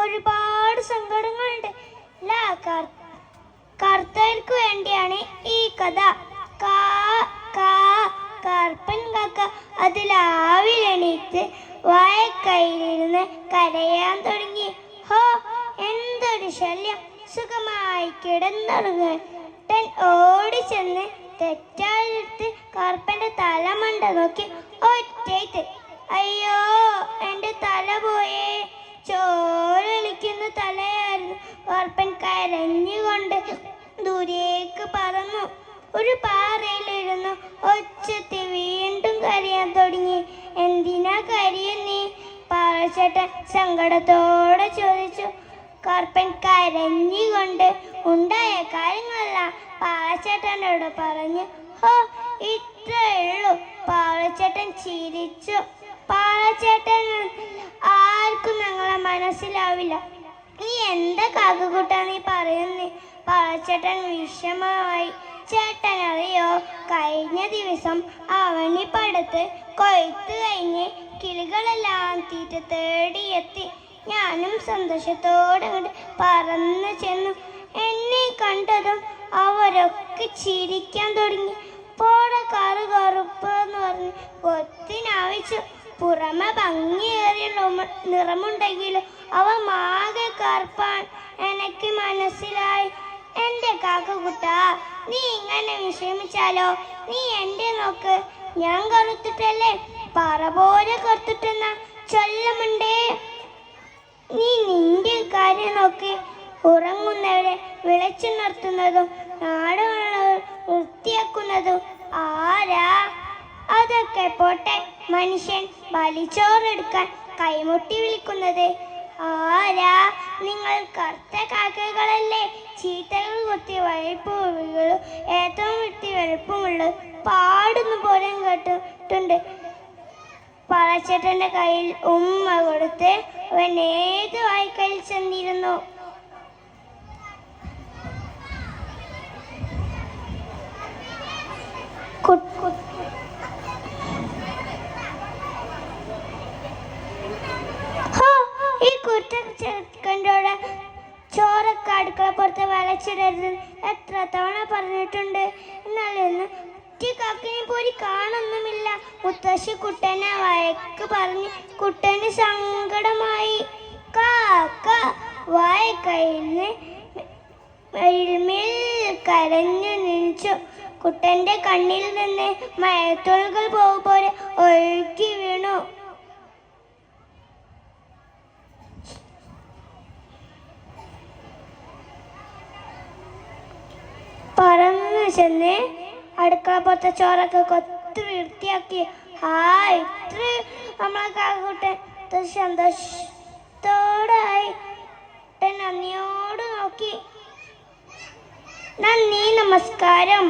ഒരുപാട് സങ്കടങ്ങളുണ്ട്. കർത്തവർക്ക് വേണ്ടിയാണ് ഈ കഥ. കറുപ്പൻ കാക്ക അതിലാവിലെണീറ്റ് വാഴക്കൈയിലിരുന്ന് കരയാൻ തുടങ്ങി. ഹോ, എന്തൊരു ശല്യം! സുഖമായി കിടന്നുറങ്ങട്ടൻ ഓടിച്ചെന്ന് തെറ്റാലെടുത്ത് കറുപ്പന്റെ തലമണ്ട നോക്കി ഒറ്റയ്ക്ക്. അയ്യോ, എന്റെ തല പോയേ! ചോരൊലിക്കുന്ന തലയായിരുന്നു. കറുപ്പൻ കരഞ്ഞുകൊണ്ട് ദൂരേക്ക് പറന്നു. ഒരു പാറയിലിരുന്നു ഒച്ചത്തിൽ വീണ്ടും കരയാൻ തുടങ്ങി. എന്തിനാ കരയുന്നേ? പാറച്ചേട്ടൻ സങ്കടത്തോടെ ചോദിച്ചു. കറുപ്പൻ കരഞ്ഞുകൊണ്ട് ഉണ്ടായ കാര്യങ്ങളെല്ലാം പാറച്ചേട്ടനോട് പറഞ്ഞു. ഹോ, ഇത്രയുള്ളൂ. പാറച്ചേട്ടൻ ചിരിച്ചു. പാറച്ചേട്ടൻ ആർക്കും ഞങ്ങളെ മനസ്സിലാവില്ല. നീ എന്താ കാക്കക്കുട്ടാ നീ പറയുന്നേ? പാറച്ചേട്ടൻ വിഷമമായി. ചേട്ടനറിയോ, കഴിഞ്ഞ ദിവസം അവനിപ്പടുത്ത് കൊയ്ത്ത് കഴിഞ്ഞ് കിളികളെല്ലാം തീറ്റ തേടിയെത്തി. ഞാനും സന്തോഷത്തോടെ പറന്നു ചെന്നു. എന്നെ കണ്ടതും അവരൊക്കെ ചിരിക്കാൻ തുടങ്ങി. പോട കറുപ്പ് എന്ന് പറഞ്ഞ് കൊത്തിനാവിച്ചു. പുറമെ ഭംഗിയേറിയ നിറമുണ്ടെങ്കിലും അവ മാകെ കറുപ്പാൻ എനിക്ക് മനസ്സിലായി. എന്റെ കാക്കക്കുട്ടാ, നീ ഇങ്ങനെ വിഷമിച്ചാലോ? നീ എന്റെ നോക്ക്, ഞാൻ കറുത്തിട്ടല്ലേ? പറ പോലെ കറുത്തിട്ടെന്ന ചൊല്ലമുണ്ടേ. നീ നിന്റെ കാര്യം നോക്കി. ഉറങ്ങുന്നവരെ വിളിച്ചുണർത്തുന്നതും നാടുകൾ വൃത്തിയാക്കുന്നതും ആരാ? അതൊക്കെ പോട്ടെ, മനുഷ്യൻ ബലിച്ചോറെടുക്കാൻ കൈമുട്ടി വിളിക്കുന്നത് ആരാ? നിങ്ങൾ കറുത്ത കാക്കകളല്ലേ? ചീത്തകൾ കുത്തി വഴുപ്പുകളും ഏറ്റവും വൃത്തി വഴുപ്പുമുള്ളത് പാടുന്ന പോലെ കേട്ടിട്ടുണ്ട്. പാറച്ചേട്ടന്റെ കയ്യിൽ ഉമ്മ കൊടുത്ത് അവൻ ഏത് വായ്ക്കയിൽ ചെന്നിരുന്നു. ഈ കുറ്റച്ചെറുക്കൻ്റെ ചോറൊക്കെ അടുക്കള പുറത്ത് വളച്ചിടരുത് എത്ര തവണ പറഞ്ഞിട്ടുണ്ട്. എന്നാലൊന്ന് കാക്കിനെ പോയി കാണൊന്നുമില്ല. മുത്തശ്ശി കുട്ടനെ വഴക്ക് പറഞ്ഞ് കുട്ടന് സങ്കടമായി. കാക്ക വാഴക്കൈയിൽ കരഞ്ഞു നിൽച്ചു. കുട്ടന്റെ കണ്ണിൽ നിന്ന് മഴത്തുള്ളികൾ പോലെ ഒഴുകി വീണു. പറന്നു ചെന്ന് അടുക്കള പുറത്തെ ചോറൊക്കെ കൊത്തി വൃത്തിയാക്കി. ഹായ്, ഇത്ര നമ്മളെ കാക്കൂട്ടൻ സന്തോഷത്തോടായി നന്ദിയോട് നോക്കി. നന്ദി, നമസ്കാരം.